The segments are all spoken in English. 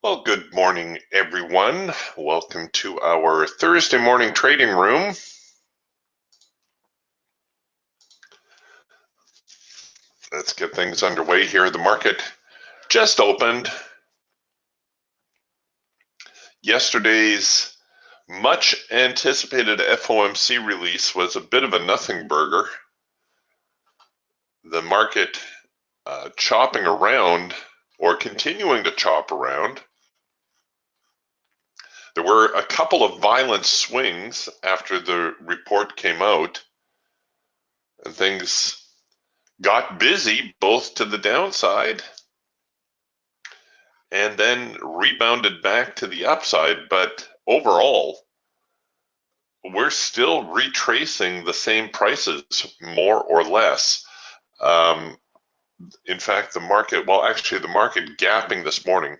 Well, good morning, everyone. Welcome to our Thursday morning trading room. Let's get things underway here. The market just opened. Yesterday's much anticipated FOMC release was a bit of a nothing burger. The market chopping around or continuing to chop around. There were a couple of violent swings after the report came out, and things got busy both to the downside and then rebounded back to the upside. But overall, we're still retracing the same prices, more or less. In fact, the market gapping this morning,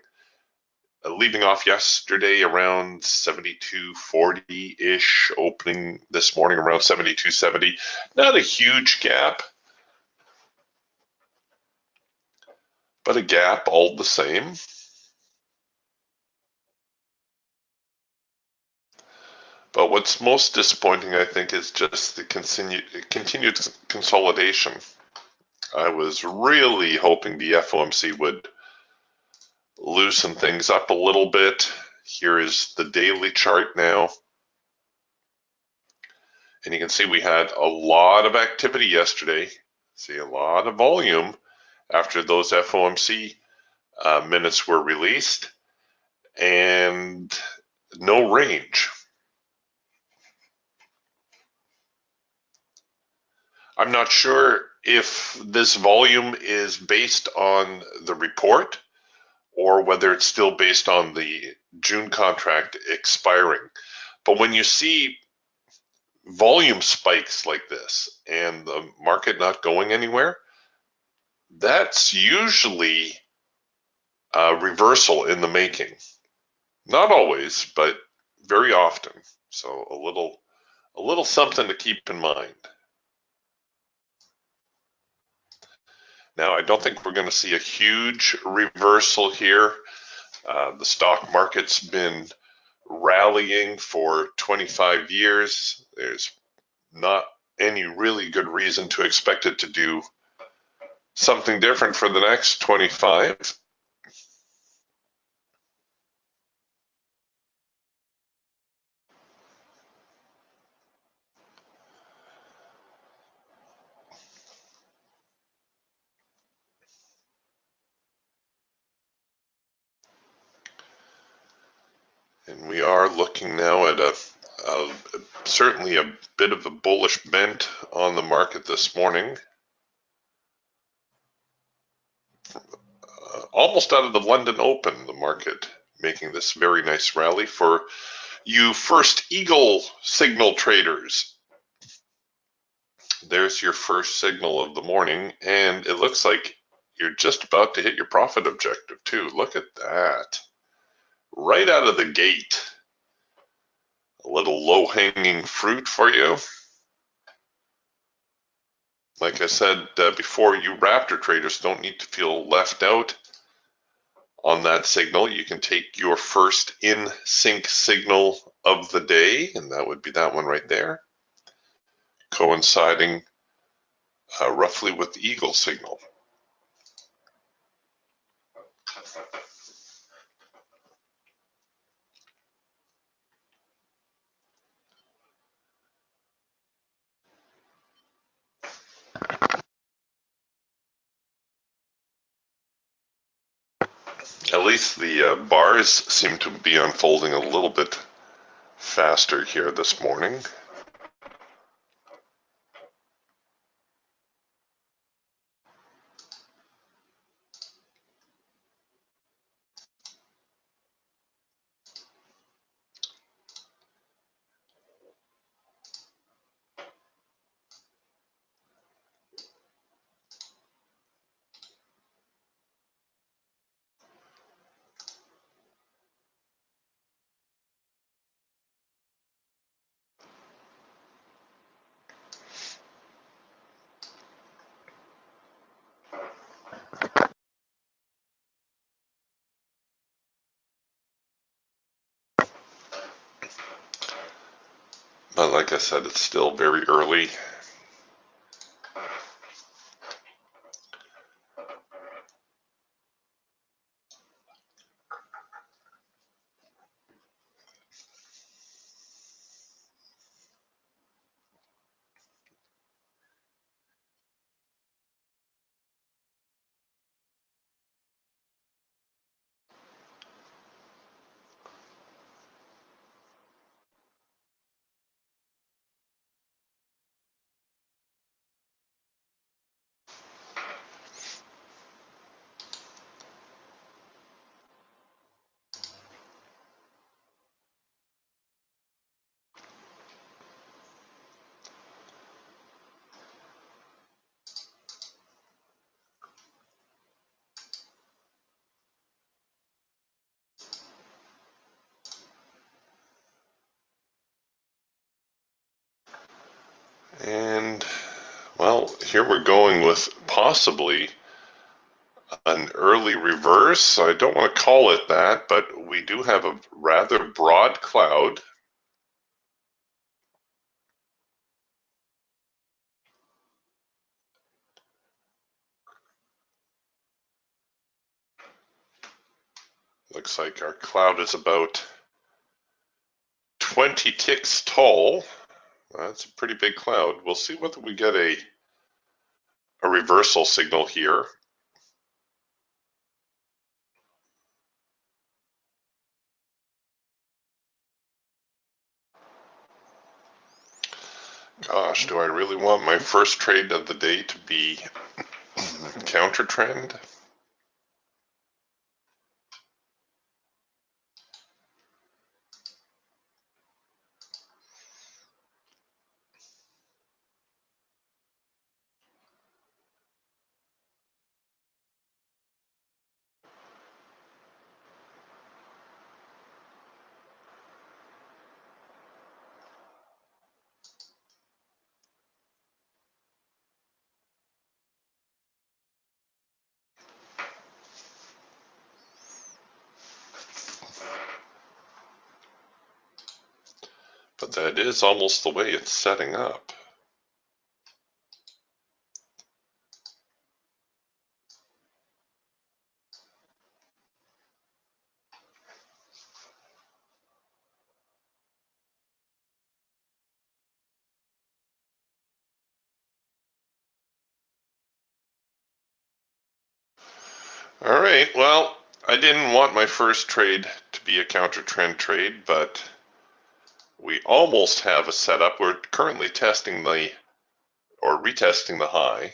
leaving off yesterday around 72.40-ish, opening this morning around 72.70. Not a huge gap, but a gap all the same. But what's most disappointing, I think, is just the continued consolidation. I was really hoping the FOMC would loosen things up a little bit. Here is the daily chart now. And you can see we had a lot of activity yesterday. See a lot of volume after those FOMC minutes were released, and no range. I'm not sure if this volume is based on the report or whether it's still based on the June contract expiring. But when you see volume spikes like this and the market not going anywhere, that's usually a reversal in the making. Not always, but very often. So a little something to keep in mind. Now, I don't think we're going to see a huge reversal here. The stock market's been rallying for 25 years. There's not any really good reason to expect it to do something different for the next 25. And we are looking now at certainly a bit of a bullish bent on the market this morning. Almost out of the London Open, the market making this very nice rally for you first eagle signal traders. There's your first signal of the morning, and it looks like you're just about to hit your profit objective too. Look at that. Right out of the gate. A little low-hanging fruit for you. Like I said before, you Raptor traders don't need to feel left out on that signal. You can take your first in sync signal of the day, and that would be that one right there, coinciding roughly with the eagle signal. At least the bars seem to be unfolding a little bit faster here this morning. said, it's still very early. And, well, here we're going with possibly an early reverse. I don't want to call it that, but we do have a rather broad cloud. Looks like our cloud is about 20 ticks tall. That's a pretty big cloud. We'll see whether we get a reversal signal here. Gosh, do I really want my first trade of the day to be counter trend? But that is almost the way it's setting up. All right, well, I didn't want my first trade to be a counter trend trade, but we almost have a setup. We're currently testing or retesting the high.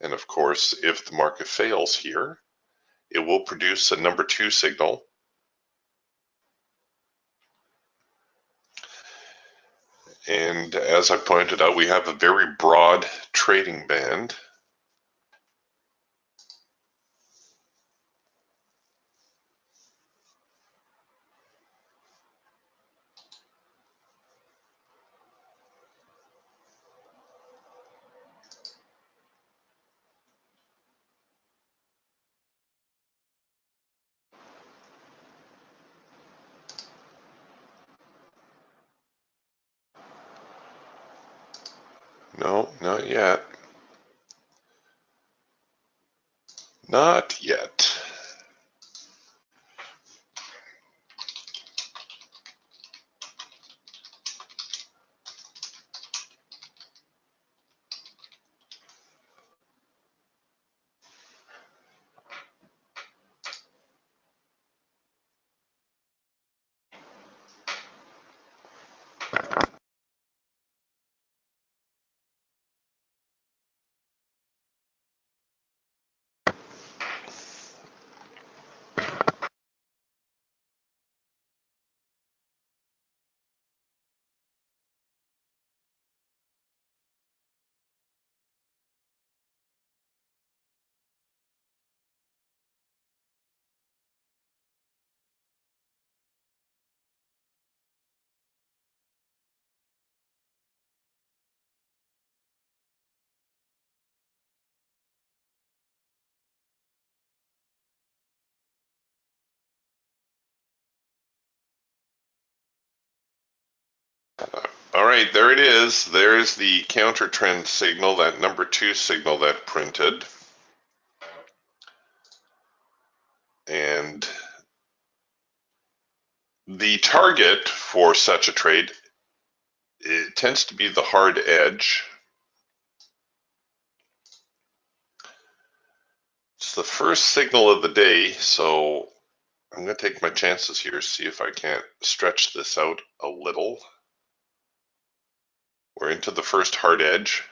And of course, if the market fails here, it will produce a number 2 signal. And as I pointed out, we have a very broad trading band. No, not yet. Not yet. right, there it is. There's the counter trend signal, that number 2 signal that printed. And the target for such a trade, it tends to be the hard edge. It's the first signal of the day, so I'm going to take my chances here, see if I can't stretch this out a little. We're into the first hard edge.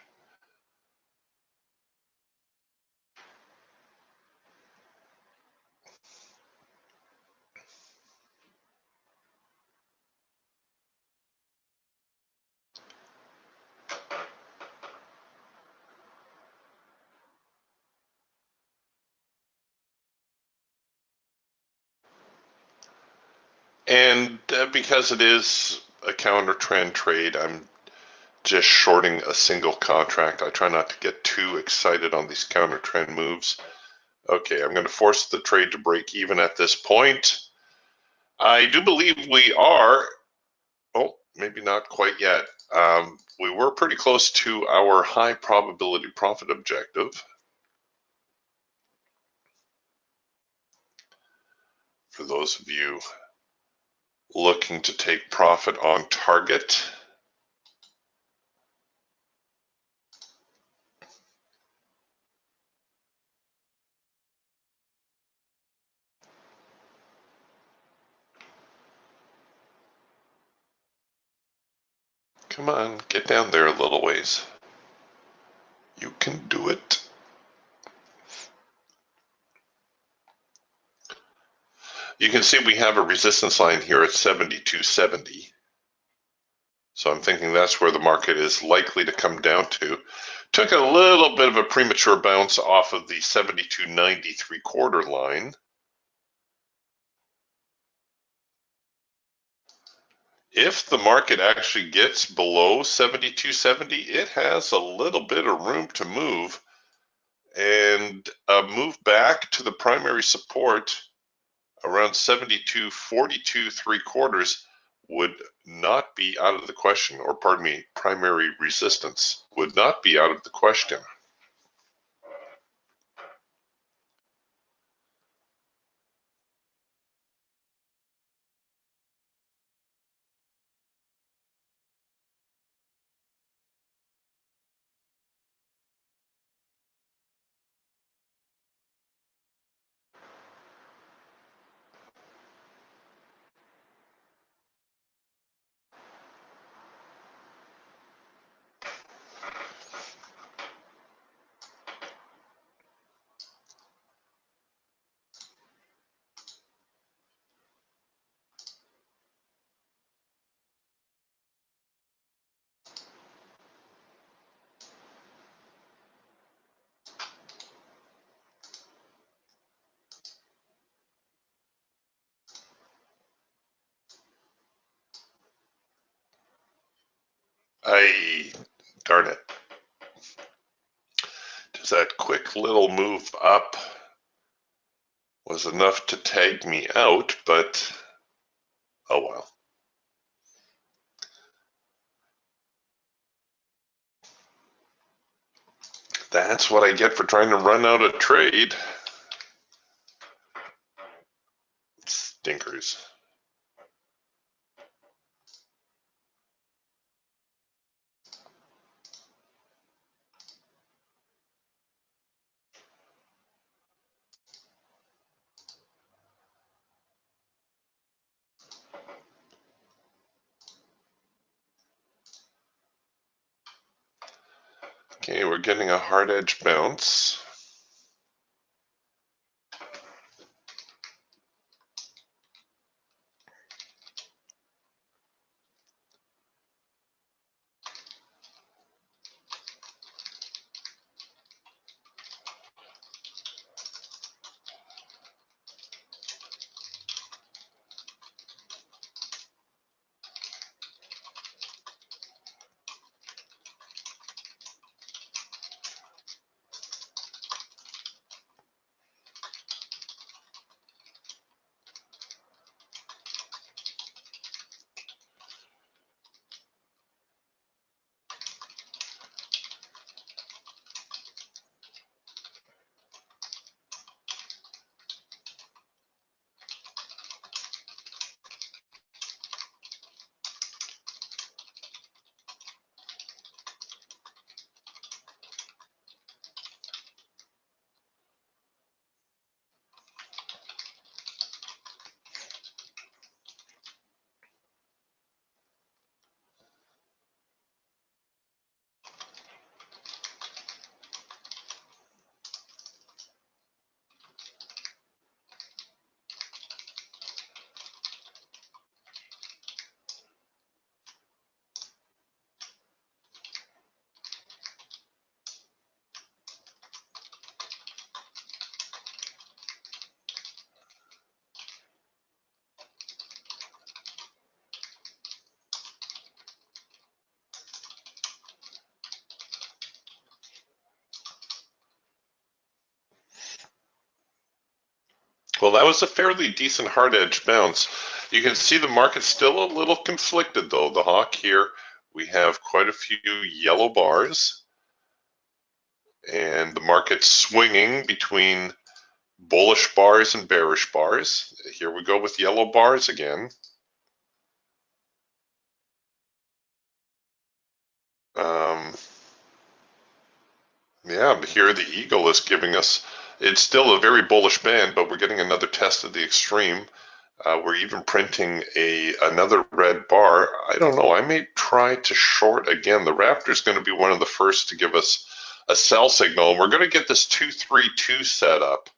And because it is a counter trend trade, I'm just shorting a single contract. I try not to get too excited on these counter trend moves. Okay, I'm going to force the trade to break even at this point. I do believe we are, oh, maybe not quite yet. We were pretty close to our high probability profit objective. For those of you looking to take profit on target. Come on, get down there a little ways. You can do it. You can see we have a resistance line here at 72.70. So I'm thinking that's where the market is likely to come down to. Took a little bit of a premature bounce off of the 72.90 3/4 line. If the market actually gets below 72.70, it has a little bit of room to move and move back to the primary support around 72.42 3/4 would not be out of the question, or pardon me, primary resistance would not be out of the question. Darn it. Just that quick little move up was enough to tag me out, but oh well. That's what I get for trying to run out a trade. Stinkers. Okay, we're getting a hard edge bounce. Well, that was a fairly decent hard edge bounce. You can see the market's still a little conflicted though. The hawk here, we have quite a few yellow bars, and the market's swinging between bullish bars and bearish bars. Here we go with yellow bars again. Yeah, here the eagle is giving us, it's still a very bullish band, but we're getting another test of the extreme. We're even printing another red bar. I don't know, I may try to short again. The Raptor is going to be one of the first to give us a sell signal. We're going to get this 232 set up,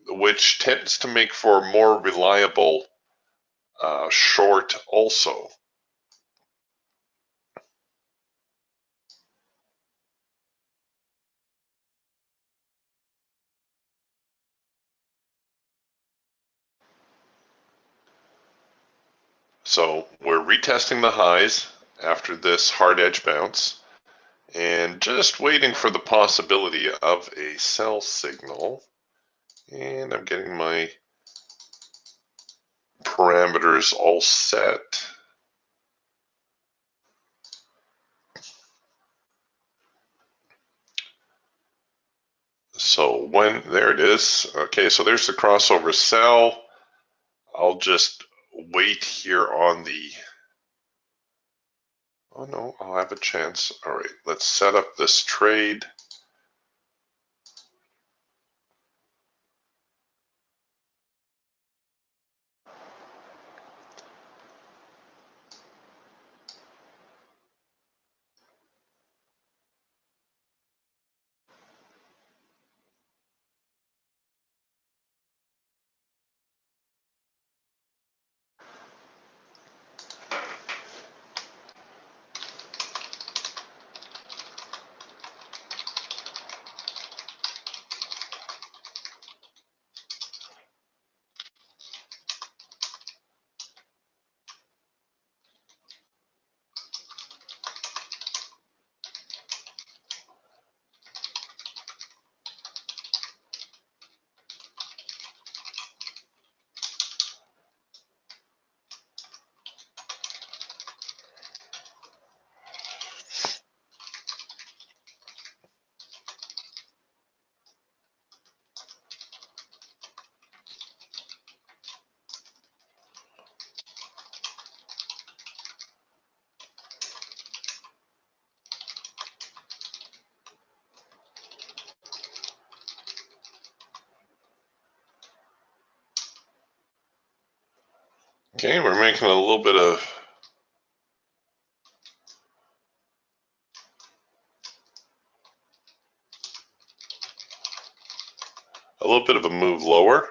which tends to make for a more reliable short also. So we're retesting the highs after this hard edge bounce and just waiting for the possibility of a sell signal. And I'm getting my parameters all set. So there it is. Okay, so there's the crossover sell. I'll just wait here on the, oh no, I'll have a chance. All right, let's set up this trade. Okay, we're making a little bit of a move lower.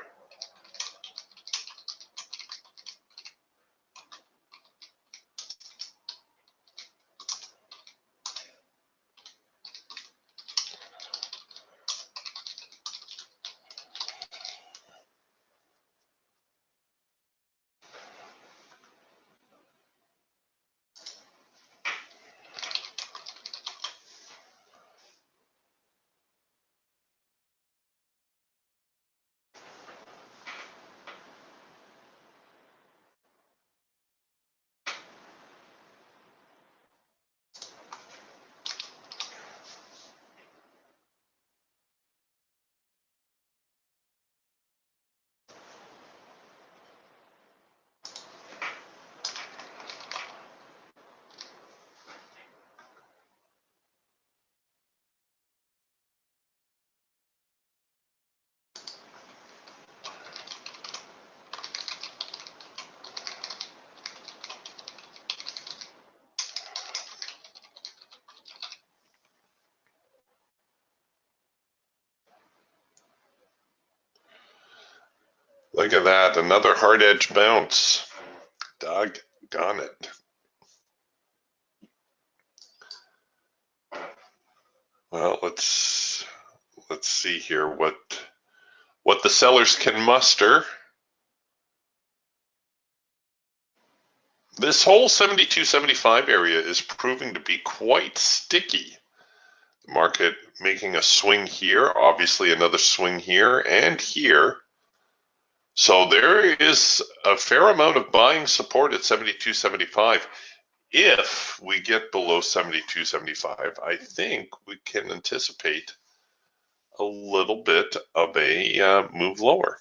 Look at that, another hard edge bounce. Doggone it. Well, let's see here what the sellers can muster. This whole 72-75 area is proving to be quite sticky. The market making a swing here, obviously another swing here and here. So there is a fair amount of buying support at 72.75. If we get below 72.75, I think we can anticipate a little bit of a move lower.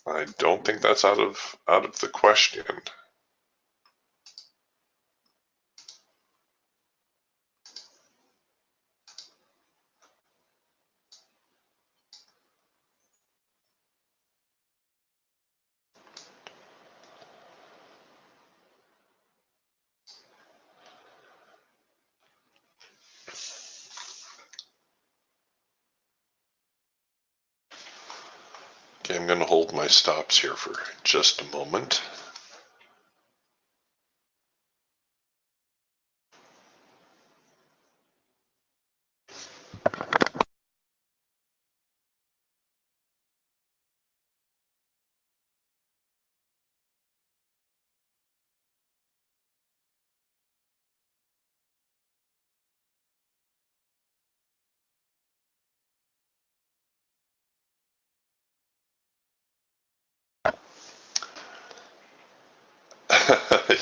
I don't think that's out of the question. Okay, I'm going to hold my stops here for just a moment.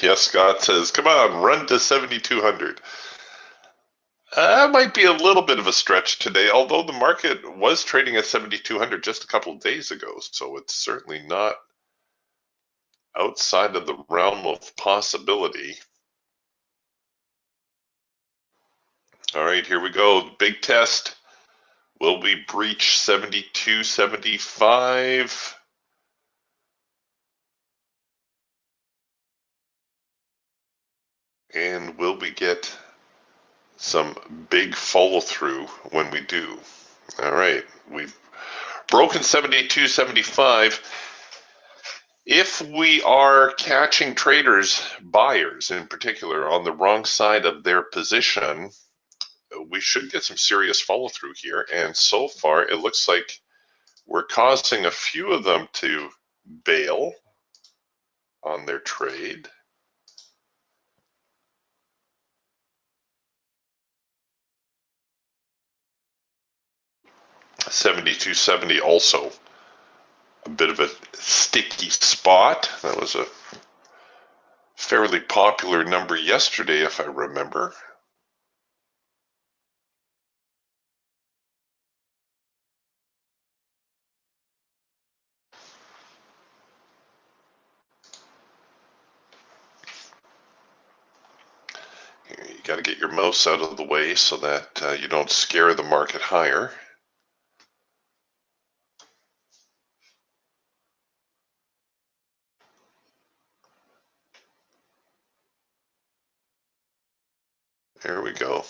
Yes, Scott says, come on, run to 7,200. That might be a little bit of a stretch today, although the market was trading at 7,200 just a couple of days ago, so it's certainly not outside of the realm of possibility. All right, here we go. Big test. Will we breach 72.75? And will we get some big follow through when we do? All right, we've broken 72.75. If we are catching traders, buyers in particular, on the wrong side of their position, we should get some serious follow through here. And so far, it looks like we're causing a few of them to bail on their trade. $72.70 also a bit of a sticky spot. That was a fairly popular number yesterday, if I remember. Here, you got to get your mouse out of the way so that you don't scare the market higher. There we go.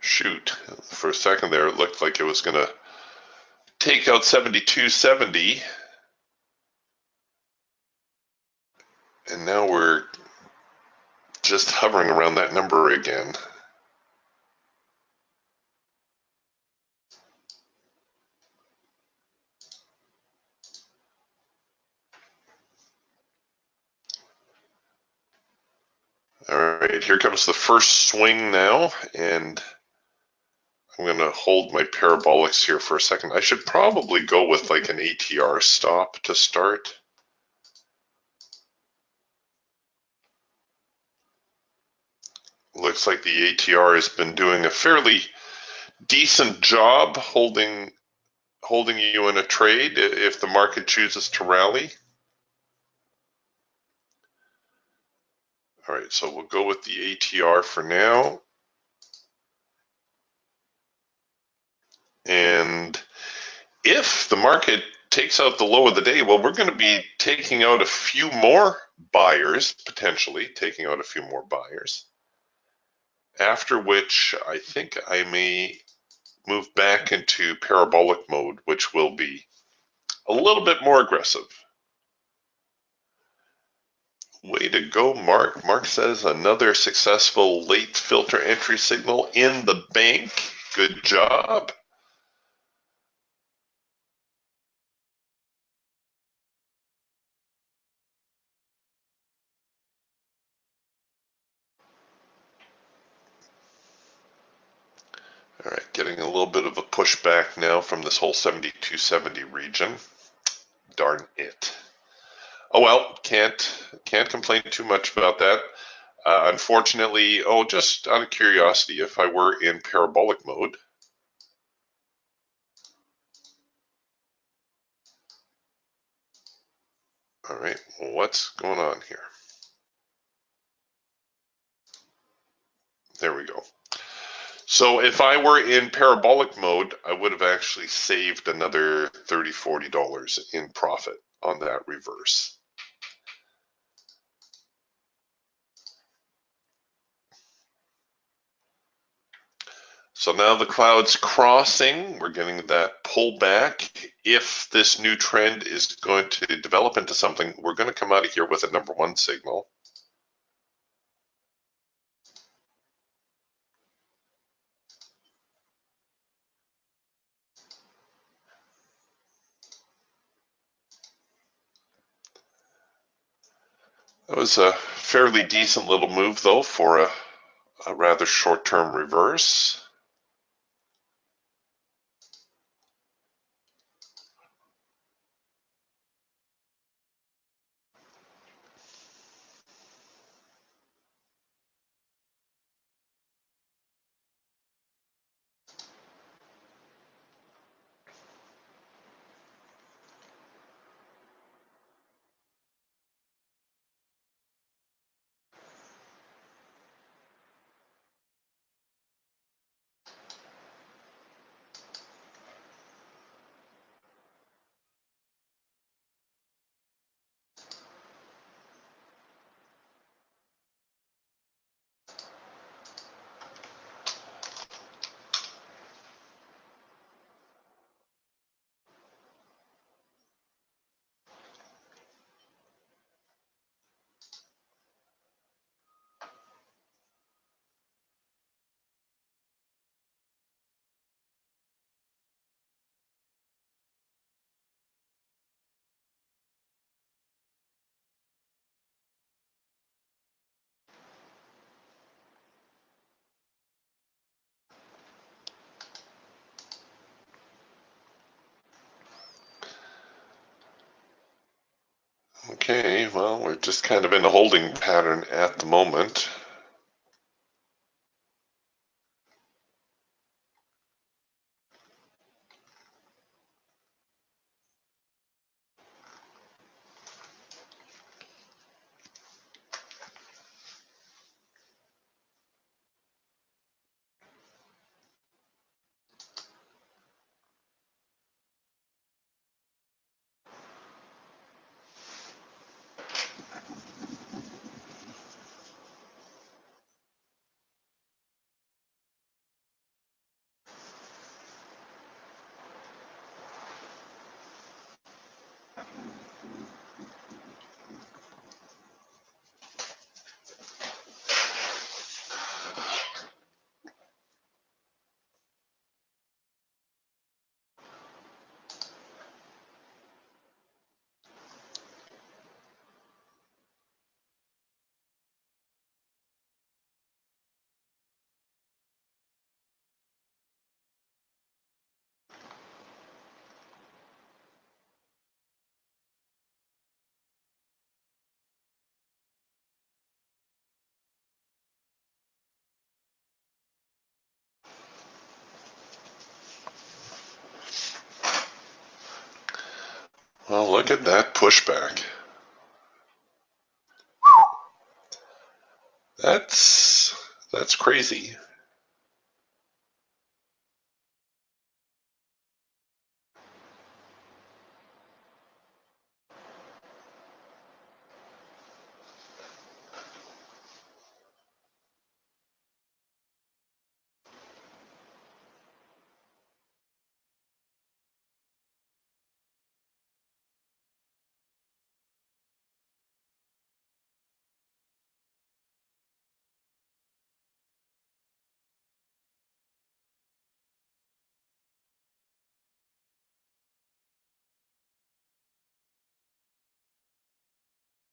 Shoot, for a second there it looked like it was going to take out 72.70, and now we're just hovering around that number again. All right, here comes the first swing now, and I'm going to hold my parabolics here for a second. I should probably go with like an ATR stop to start. Looks like the ATR has been doing a fairly decent job holding you in a trade if the market chooses to rally. All right, so we'll go with the ATR for now. And if the market takes out the low of the day, well, we're going to be taking out a few more buyers, potentially taking out a few more buyers. After which I think I may move back into parabolic mode, which will be a little bit more aggressive. Way to go, Mark. Mark says another successful late filter entry signal in the bank. Good job. getting a little bit of a pushback now from this whole 7270 region. Darn it. Oh well, can't complain too much about that. Unfortunately, just out of curiosity, if I were in parabolic mode, all right, what's going on here? There we go. So if I were in parabolic mode, I would have actually saved another $30, $40 in profit on that reverse. So now the cloud's crossing, we're getting that pullback. If this new trend is going to develop into something, we're going to come out of here with a number one signal. That was a fairly decent little move though for a rather short-term reverse. Okay, well, we're just kind of in a holding pattern at the moment. Well, look at that pushback. That's crazy.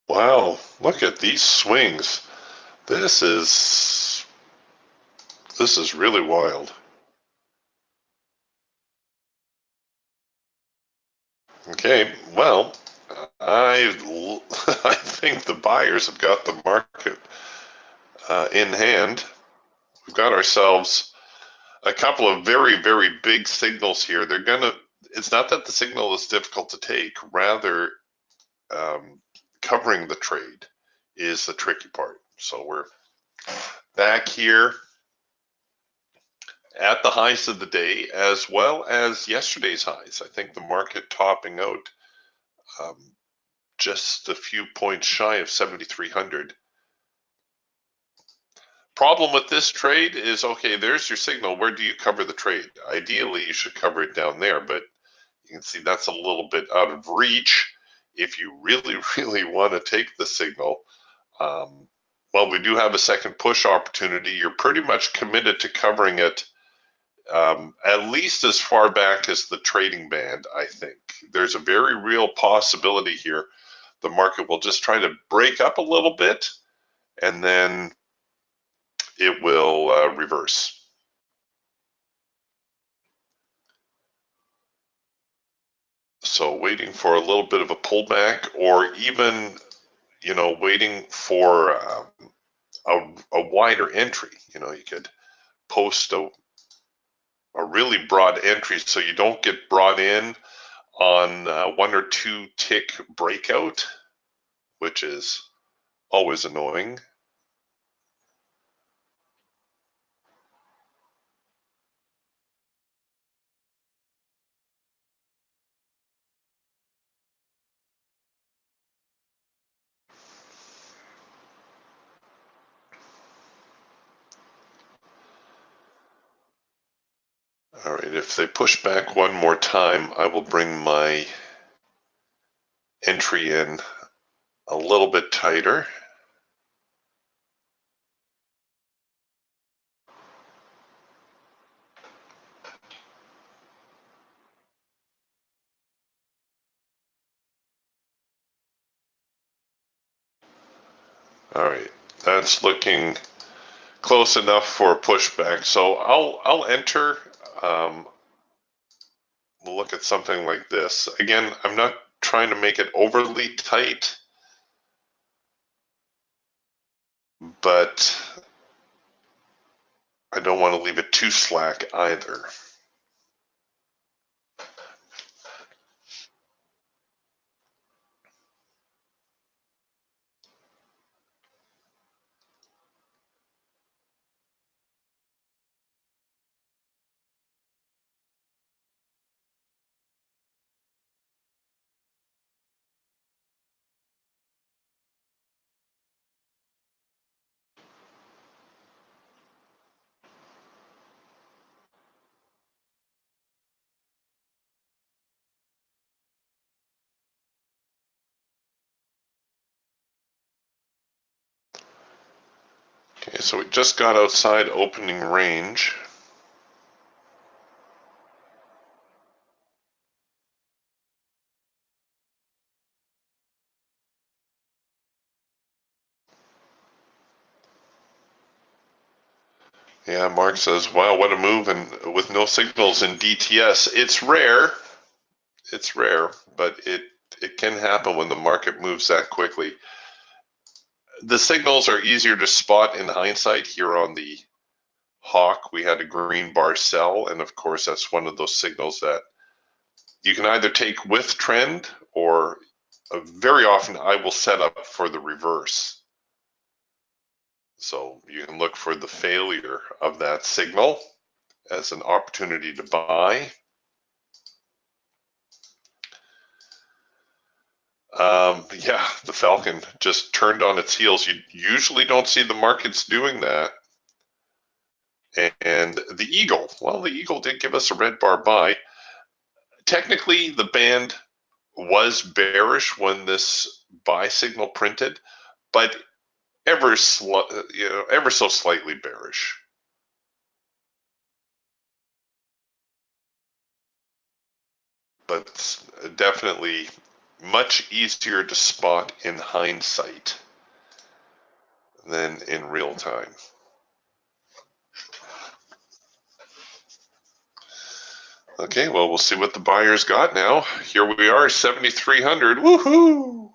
Wow, look at these swings. This is really wild. Okay, well, I I think the buyers have got the market in hand. We've got ourselves a couple of very, very big signals here. It's not that the signal is difficult to take, rather, covering the trade is the tricky part. So we're back here at the highs of the day as well as yesterday's highs. I think the market topping out um, just a few points shy of 7,300. Problem with this trade is, okay, there's your signal. Where do you cover the trade? Ideally, you should cover it down there, but you can see that's a little bit out of reach if you really, really want to take the signal. Well, we do have a second push opportunity. You're pretty much committed to covering it at least as far back as the trading band, I think. There's a very real possibility here. The market will just try to break up a little bit and then it will reverse. So waiting for a little bit of a pullback, or even, waiting for a wider entry. You could post a really broad entry so you don't get brought in on one or two tick breakout, which is always annoying. All right, if they push back one more time, I will bring my entry in a little bit tighter. All right, that's looking close enough for a pushback. So I'll enter. We'll look at something like this. Again, I'm not trying to make it overly tight, but I don't want to leave it too slack either. Okay, so we just got outside opening range. Yeah, Mark says, wow, what a move, and with no signals in DTS. It's rare, but it can happen when the market moves that quickly. The signals are easier to spot in hindsight. Here on the Hawk, we had a green bar sell, and of course that's one of those signals that you can either take with trend, or very often I will set up for the reverse. So you can look for the failure of that signal as an opportunity to buy. Yeah, the Falcon just turned on its heels. You usually don't see the markets doing that. And the Eagle, well, the Eagle did give us a red bar buy. Technically, the band was bearish when this buy signal printed, but ever so slightly bearish. But definitely much easier to spot in hindsight than in real time. Okay, well, we'll see what the buyers got now. Here we are, 7,300. Woohoo!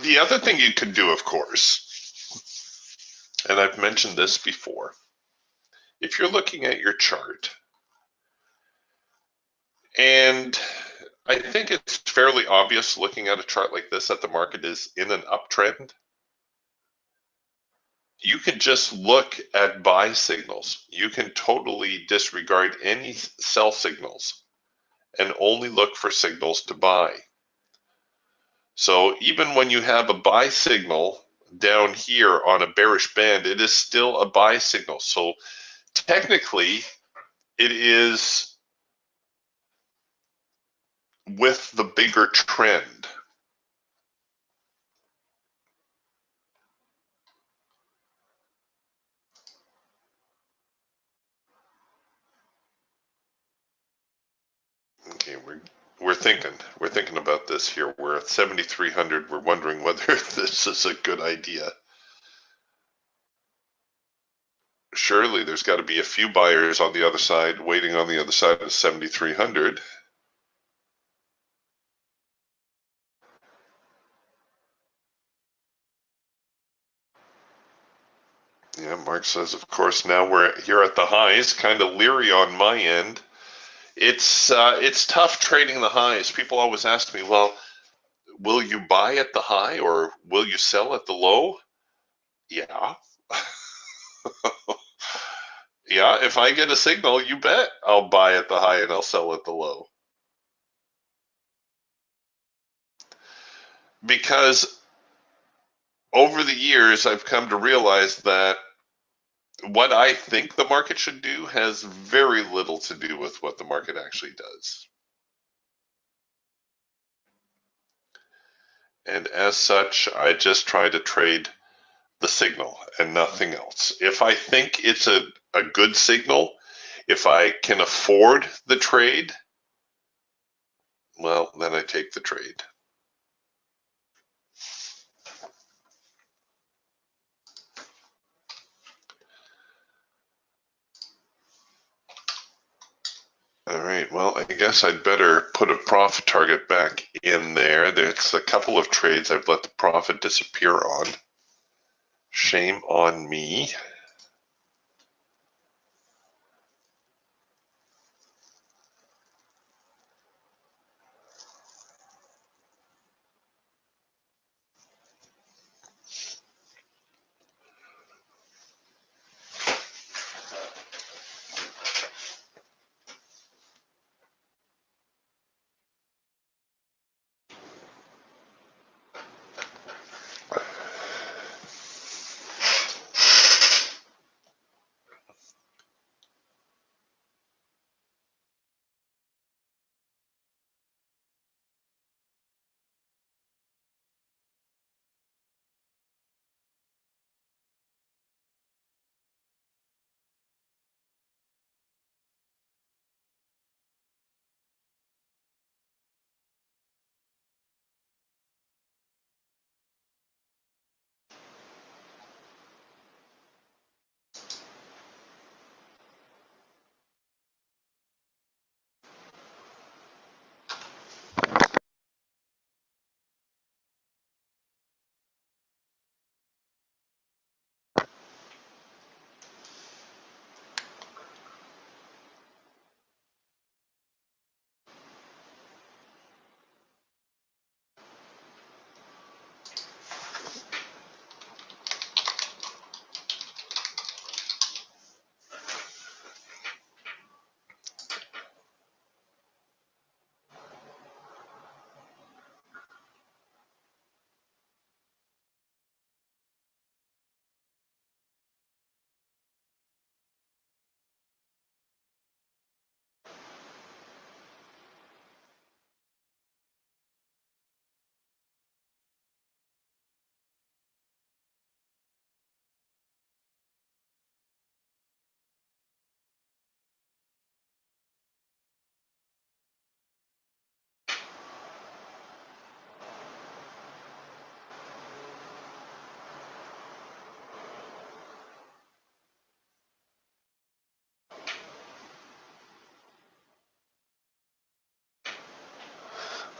The other thing you could do, of course, and I've mentioned this before, if you're looking at your chart, and I think it's fairly obvious looking at a chart like this that the market is in an uptrend, you can just look at buy signals. You can totally disregard any sell signals and only look for signals to buy. So even when you have a buy signal down here on a bearish band, it is still a buy signal. So technically, it is with the bigger trend. Okay, we're thinking about this here. We're at 7,300. We're wondering whether this is a good idea. Surely there's got to be a few buyers on the other side waiting on the other side of 7,300. Yeah, Mark says, of course, now we're here at the highs, kind of leery on my end. It's tough trading the highs. People always ask me, well, will you buy at the high or will you sell at the low? Yeah. Yeah, if I get a signal, you bet I'll buy at the high and I'll sell at the low. Because over the years, I've come to realize that what I think the market should do has very little to do with what the market actually does. And as such, I just try to trade the signal and nothing else. If I think it's a good signal, if I can afford the trade, well, then I take the trade. All right, well, I guess I'd better put a profit target back in there. There's a couple of trades I've let the profit disappear on. Shame on me.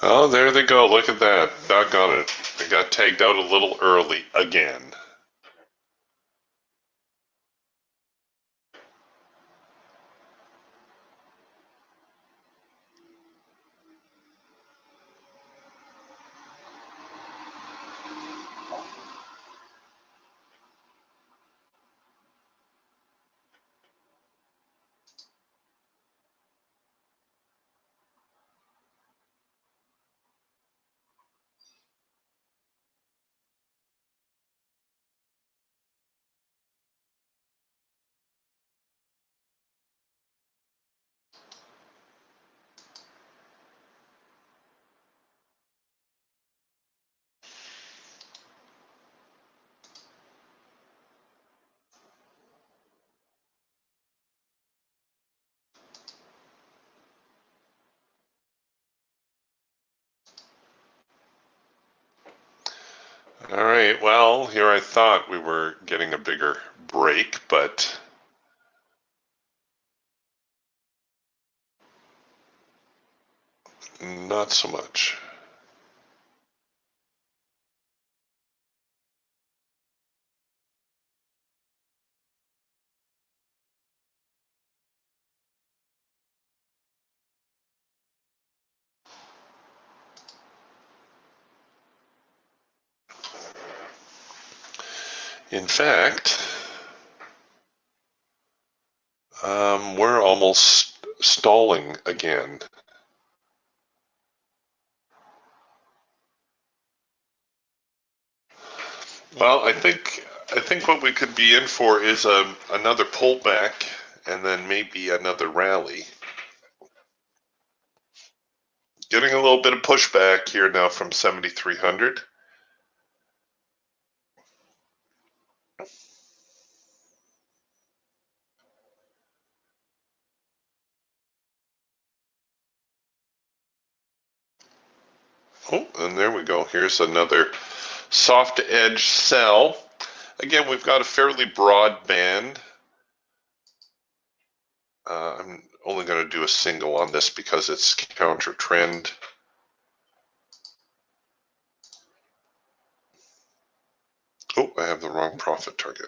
Oh, there they go. Look at that. Doggone it. I got tagged out a little early again. All right, well, here I thought we were getting a bigger break, but not so much. In fact, we're almost stalling again. Well, I think what we could be in for is another pullback and then maybe another rally. Getting a little bit of pushback here now from 7,300. Oh, and there we go. Here's another soft edge sell. Again, we've got a fairly broad band. I'm only going to do a single on this because it's counter trend. Oh, I have the wrong profit target.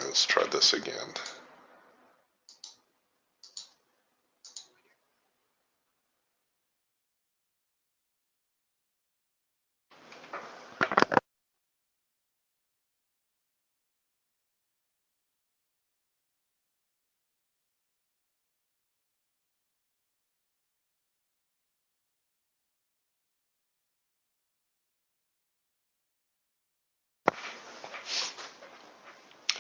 Let's try this again.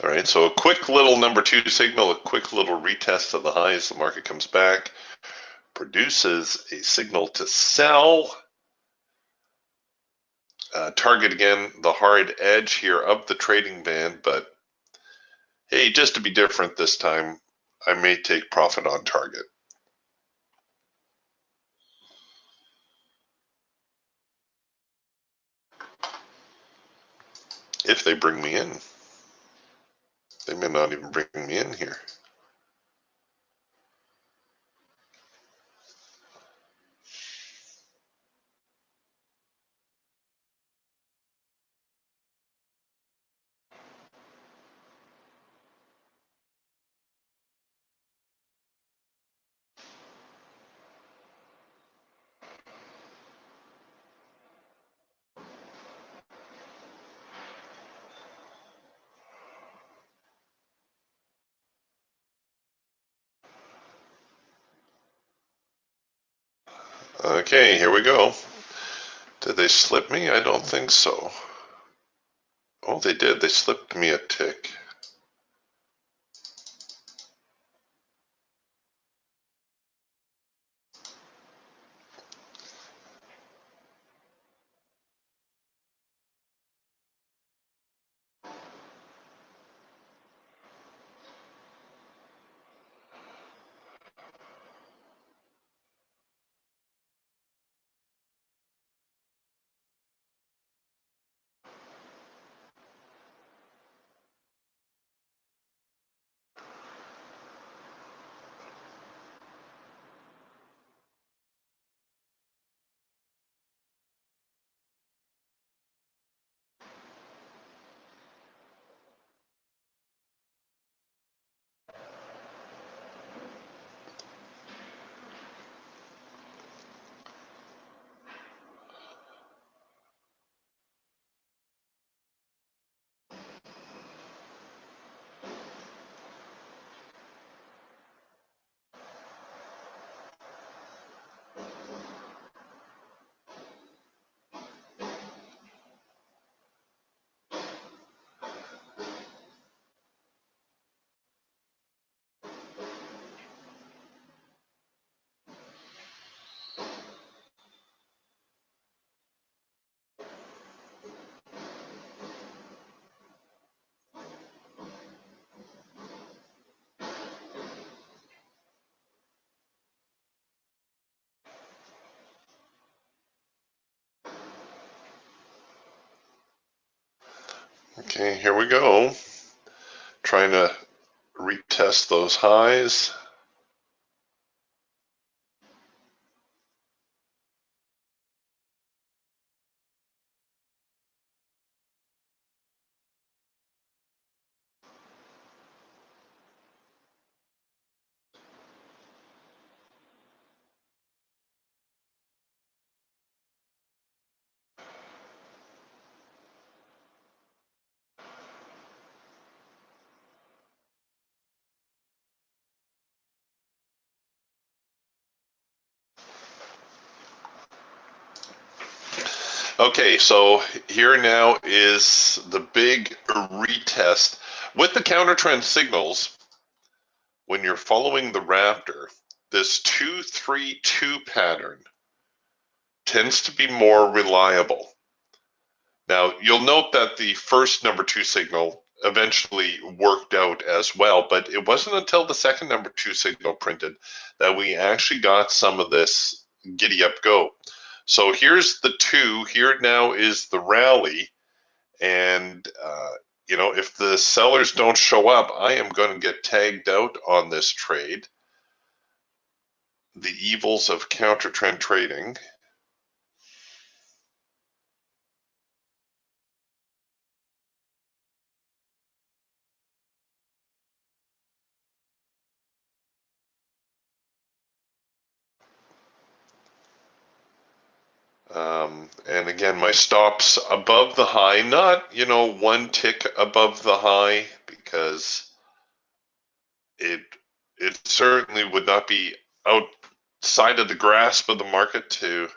All right, so a quick little number two signal, a quick little retest of the highs. The market comes back, produces a signal to sell. Target again, the hard edge here of the trading band, but hey, just to be different this time, I may take profit on target. If they bring me in. They may not even bring me in here. Okay, here we go. Did they slip me? I don't think so. Oh, they did. They slipped me a tick. Okay, here we go. Trying to retest those highs. Okay, so here now is the big retest. With the counter trend signals, when you're following the Raptor, this 2-3-2 pattern tends to be more reliable. Now, you'll note that the first number 2 signal eventually worked out as well, but it wasn't until the second number 2 signal printed that we actually got some of this giddy up go. So here's the 2, here now is the rally, and if the sellers don't show up, I am going to get tagged out on this trade. The evils of counter trend trading. And again, my stops above the high, not, one tick above the high, because it certainly would not be outside of the grasp of the market to,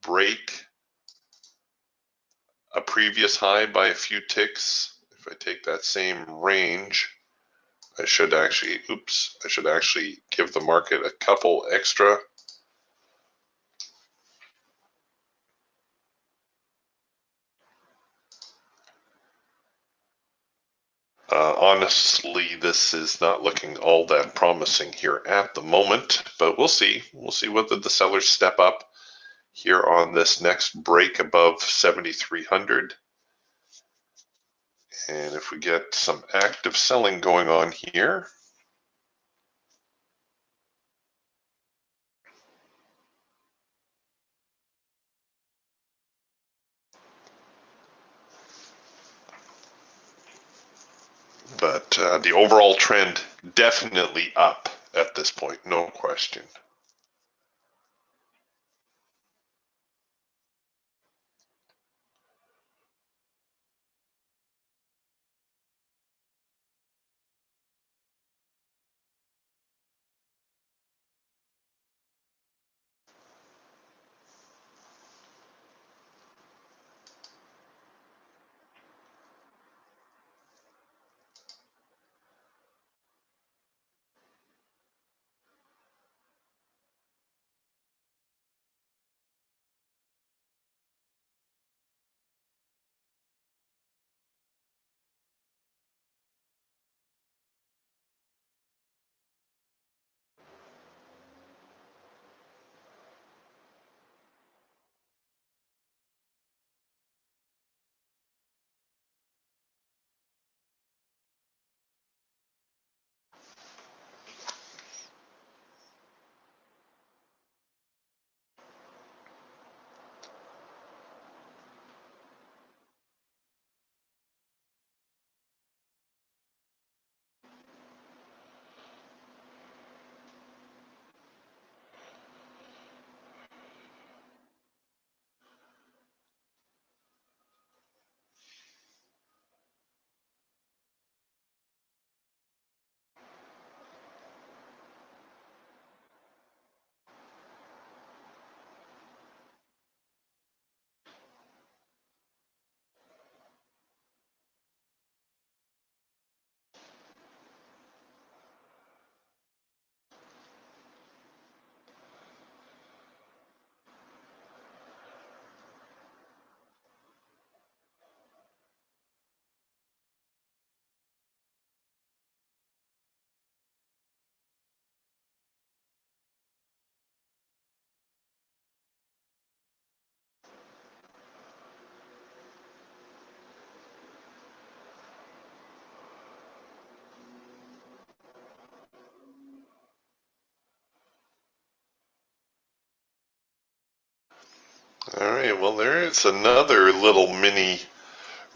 break a previous high by a few ticks. If I take that same range, I should actually give the market a couple extra. Honestly, this is not looking all that promising here at the moment, but we'll see. We'll see whether the sellers step up here on this next break above 7,300. And if we get some active selling going on here, but the overall trend definitely up at this point, no question. All right, well, there's another little mini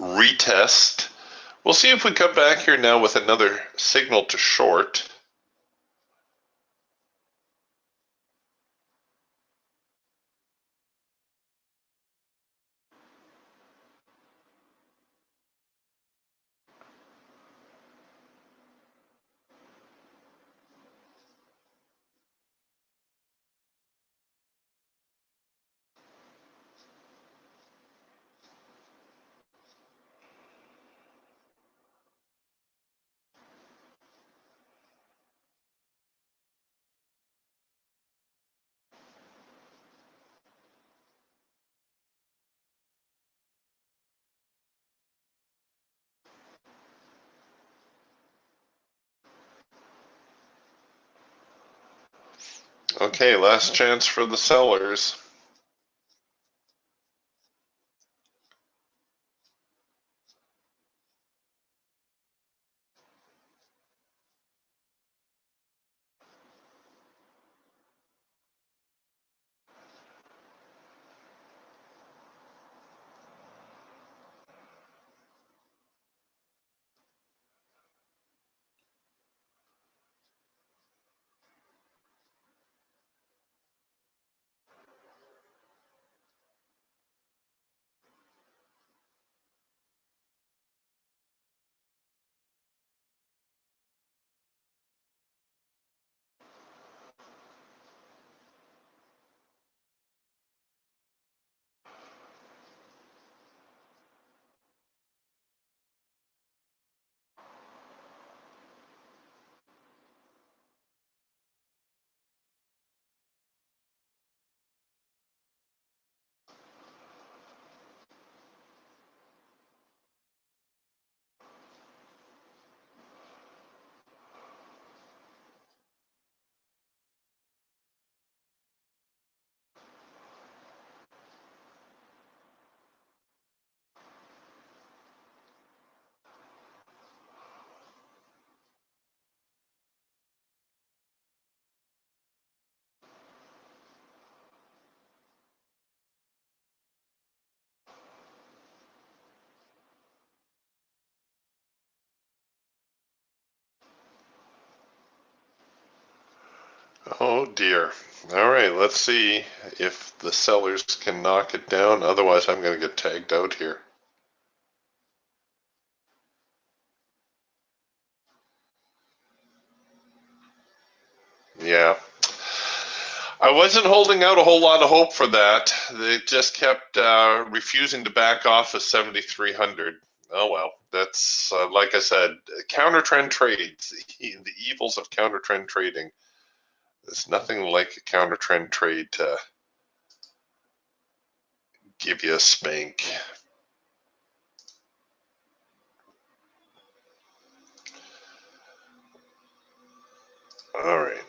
retest. We'll see if we come back here now with another signal to short. Okay, last chance for the sellers. Oh dear. All right, let's see if the sellers can knock it down. Otherwise, I'm going to get tagged out here. Yeah. I wasn't holding out a whole lot of hope for that. They just kept refusing to back off of 7,300. Oh well, that's like I said, counter trend trades, the evils of counter trend trading. There's nothing like a counter trend trade to give you a spank. All right.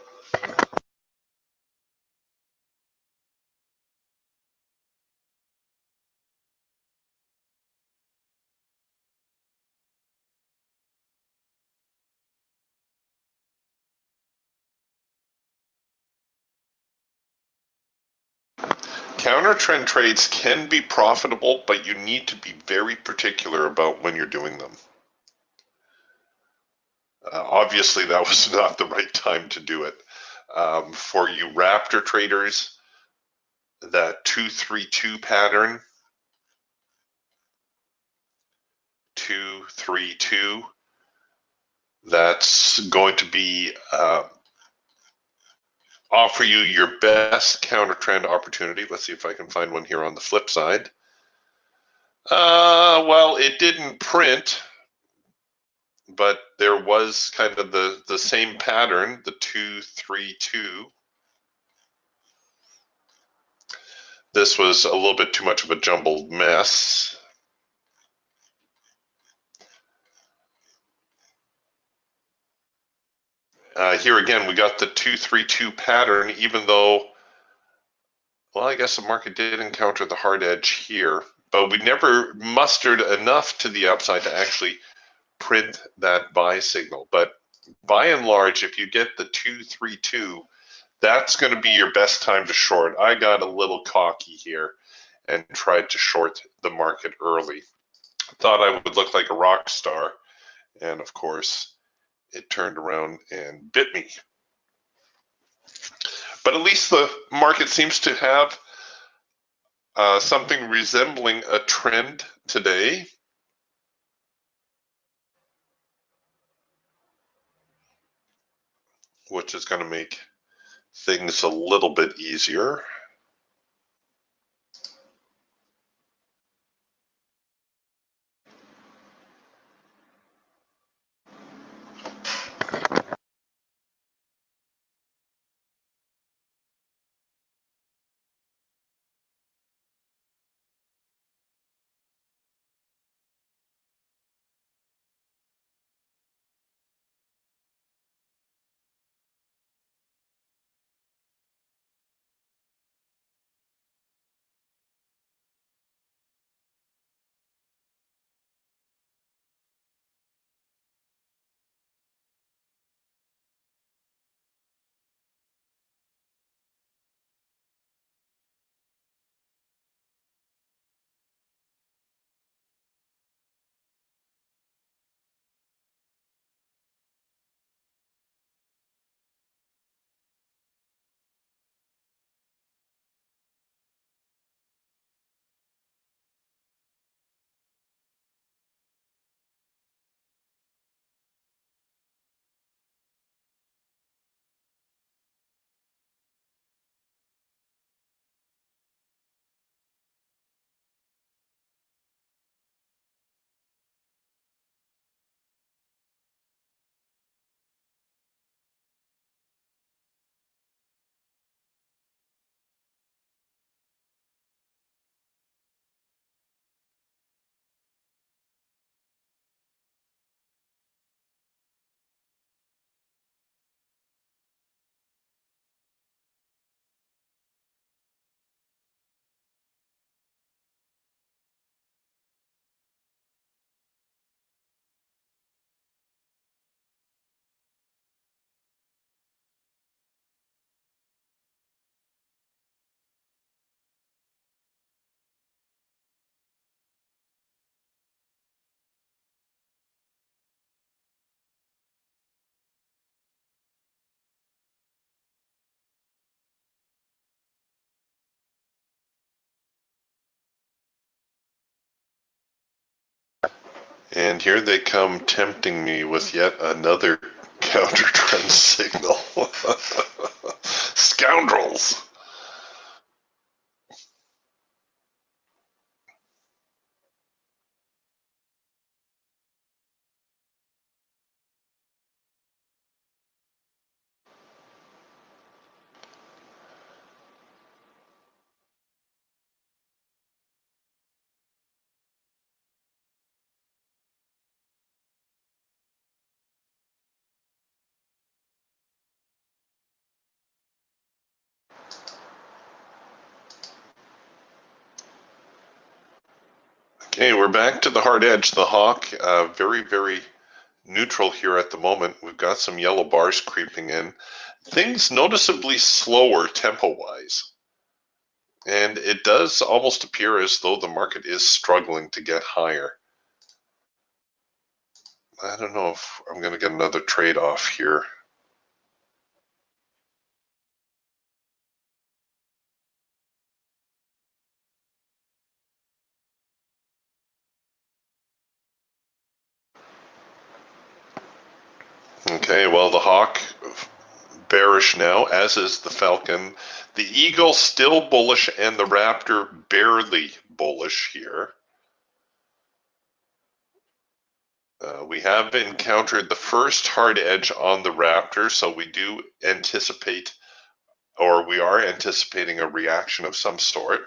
Counter trend trades can be profitable, but you need to be very particular about when you're doing them. Obviously, that was not the right time to do it. For you Raptor traders, that 232 pattern, 232, that's going to be offer you your best counter trend opportunity. Let's see if I can find one here on the flip side. Well, it didn't print, but there was kind of the same pattern, the 232. This was a little bit too much of a jumbled mess. Here again, we got the 232 pattern, even though, well, I guess the market did encounter the hard edge here, but we never mustered enough to the upside to actually print that buy signal. But by and large, if you get the 232, that's going to be your best time to short. I got a little cocky here, and tried to short the market early. Thought I would look like a rock star, and of course, it turned around and bit me. But at least the market seems to have something resembling a trend today. Which is going to make things a little bit easier. And here they come tempting me with yet another counter trend signal. Scoundrels! Okay, we're back to the hard edge. The hawk, very, very neutral here at the moment. We've got some yellow bars creeping in. Things noticeably slower tempo-wise. And it does almost appear as though the market is struggling to get higher. I don't know if I'm going to get another trade off here. Okay, well, the hawk bearish now, as is the falcon. The eagle still bullish, and the raptor barely bullish here. We have encountered the first hard edge on the raptor, so we do anticipate, or we are anticipating, a reaction of some sort.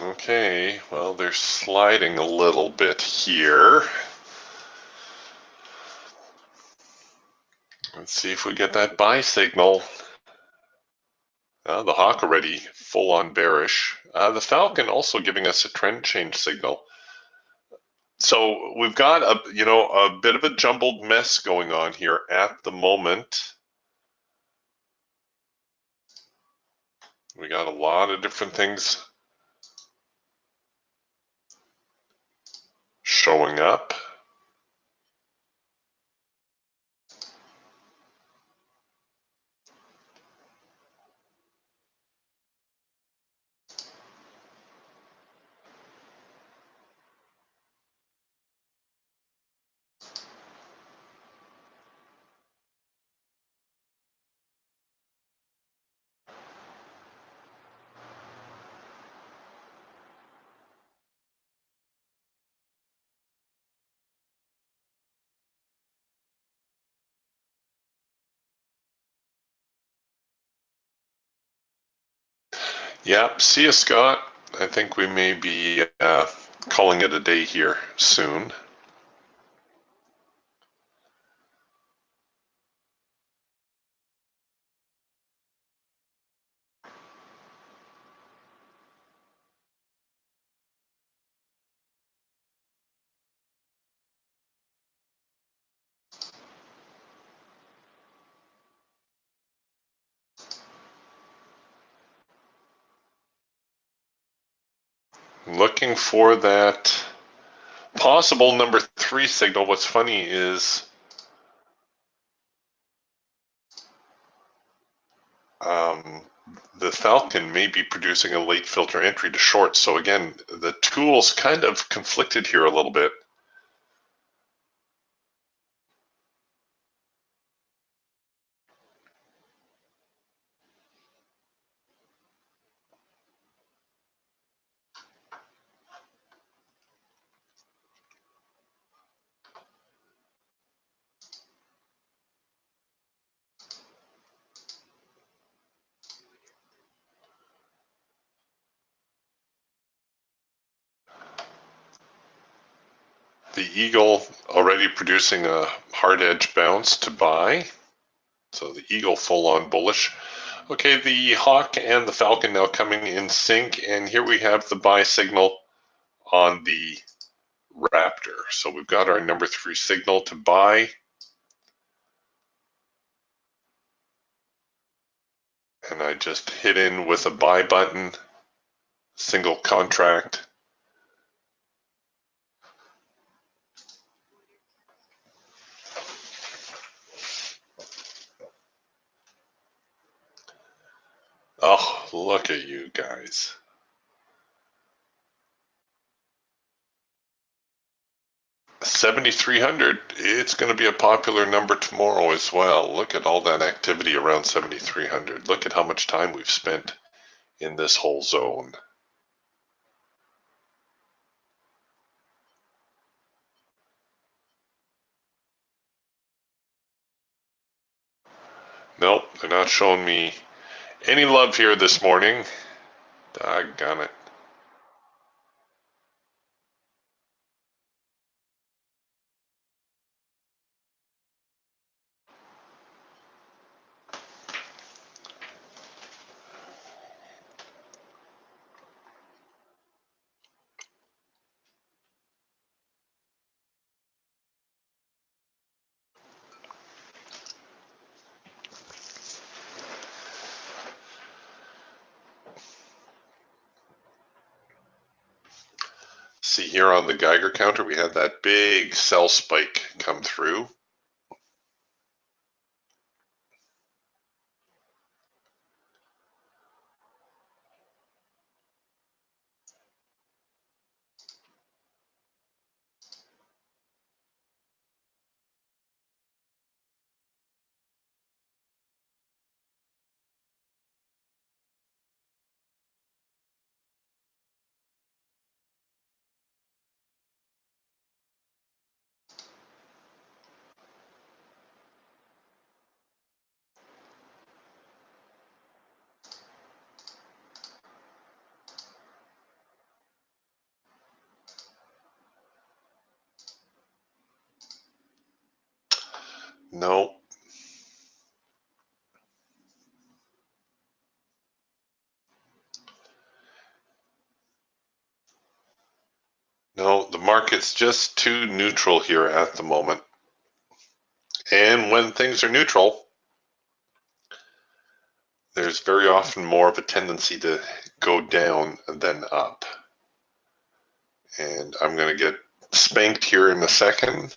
Okay, well, they're sliding a little bit here. Let's see if we get that buy signal. The hawk already full on bearish. The falcon also giving us a trend change signal. So we've got a bit of a jumbled mess going on here at the moment. We got a lot of different things showing up. Yep, see you, Scott. I think we may be calling it a day here soon. Looking for that possible number 3 signal. What's funny is the falcon may be producing a late filter entry to short. So again, the tools kind of conflicted here a little bit. The eagle already producing a hard edge bounce to buy. So the eagle full on bullish. Okay, the hawk and the falcon now coming in sync, and here we have the buy signal on the raptor. So we've got our number 3 signal to buy. And I just hit in with a buy button, single contract. Oh, look at you guys. $7,300. It's going to be a popular number tomorrow as well. Look at all that activity around 7,300. Look at how much time we've spent in this whole zone. Nope, they're not showing me any love here this morning. Doggone it. See here on the Geiger counter, we had that big sell spike come through. No. No, the market's just too neutral here at the moment. And when things are neutral, there's very often more of a tendency to go down than up. And I'm going to get spanked here in a second.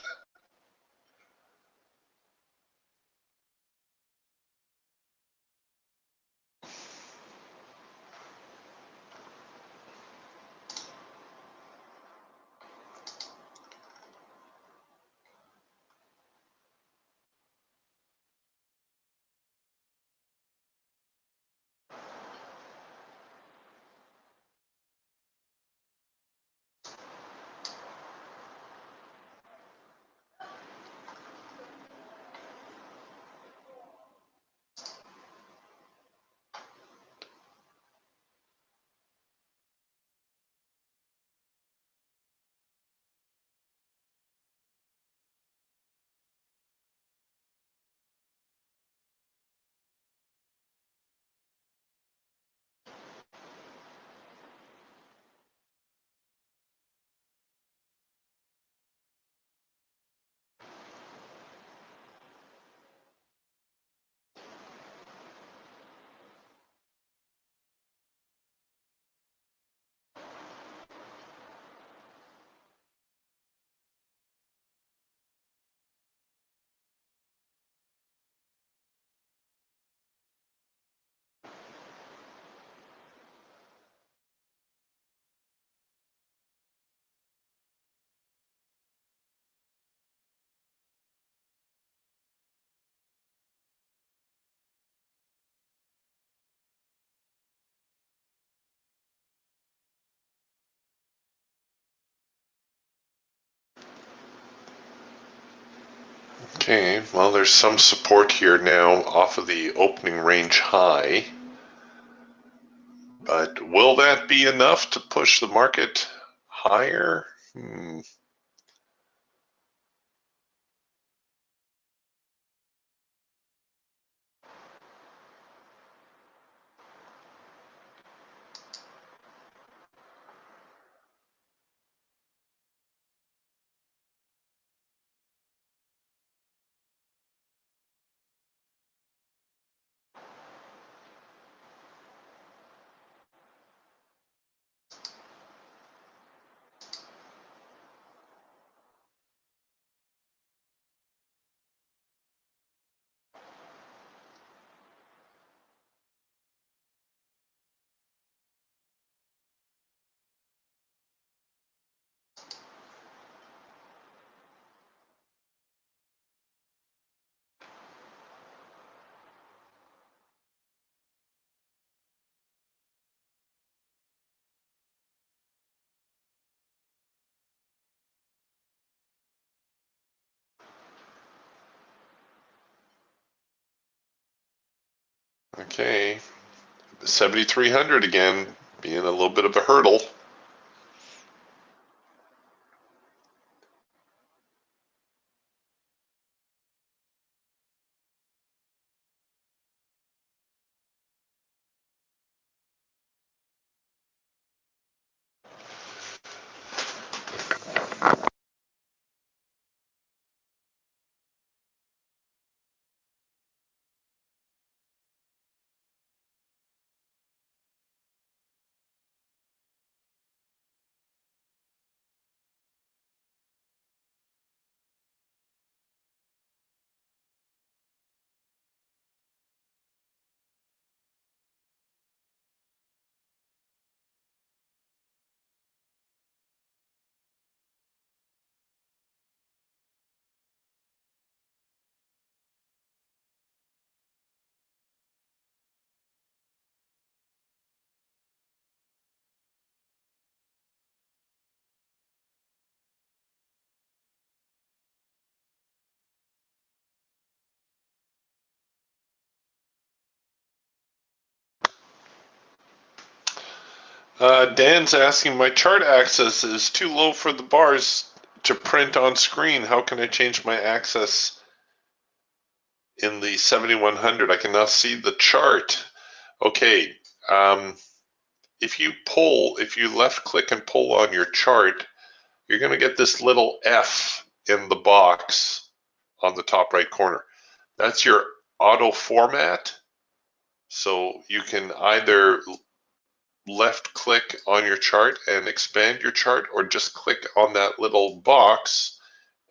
Okay, well, there's some support here now off of the opening range high. But will that be enough to push the market higher? Okay, 7,300 again, being a little bit of a hurdle. Dan's asking, my chart access is too low for the bars to print on screen. How can I change my access in the 7100. I can now see the chart. Okay, if you left click and pull on your chart, you're going to get this little F in the box on the top right corner. That's your auto format. So you can either left click on your chart and expand your chart, or just click on that little box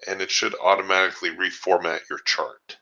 and it should automatically reformat your chart.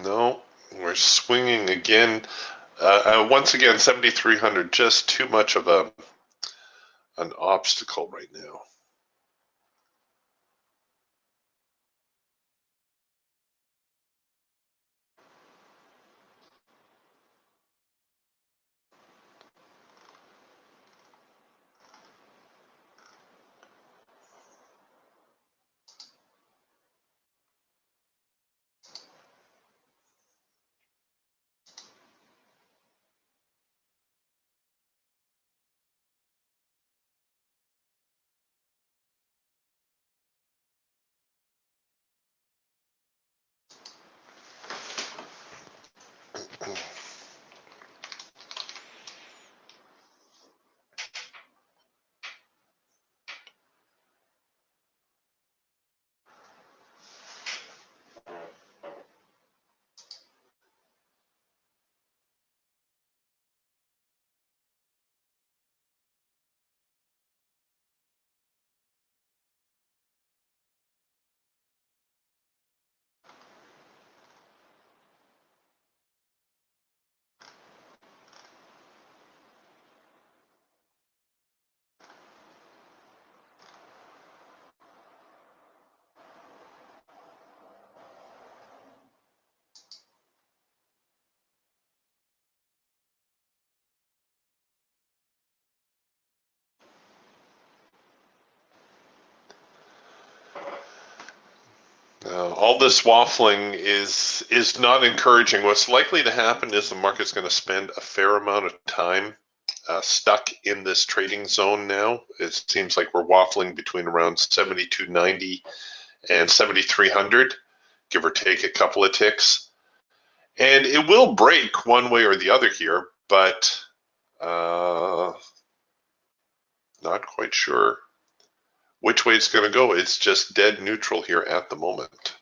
No, we're swinging again. Once again, 7,300, just too much of an obstacle right now. All this waffling is not encouraging. What's likely to happen is the market's going to spend a fair amount of time stuck in this trading zone now. It seems like we're waffling between around 72.90 and 7,300, give or take a couple of ticks. And it will break one way or the other here, but not quite sure which way it's going to go. It's just dead neutral here at the moment.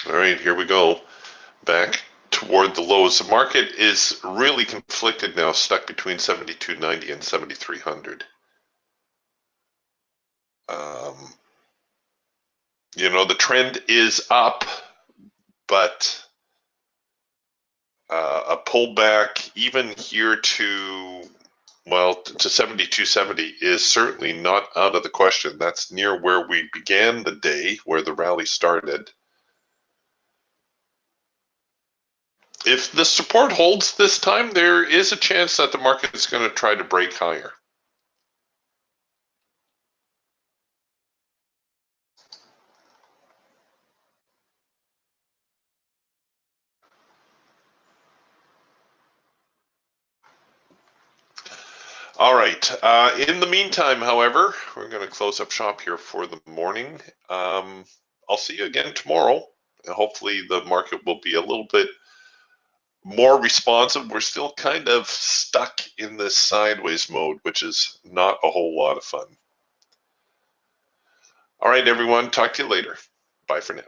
All right, here we go. Back toward the lows. The market is really conflicted now, stuck between 72.90 and 7,300. You know, the trend is up, but a pullback even here to, well, to 72.70 is certainly not out of the question. That's near where we began the day, where the rally started. If the support holds this time, there is a chance that the market is going to try to break higher. All right. In the meantime, however, we're going to close up shop here for the morning. I'll see you again tomorrow. Hopefully the market will be a little bit more responsive. We're still kind of stuck in this sideways mode, which is not a whole lot of fun. All right, everyone. Talk to you later. Bye for now.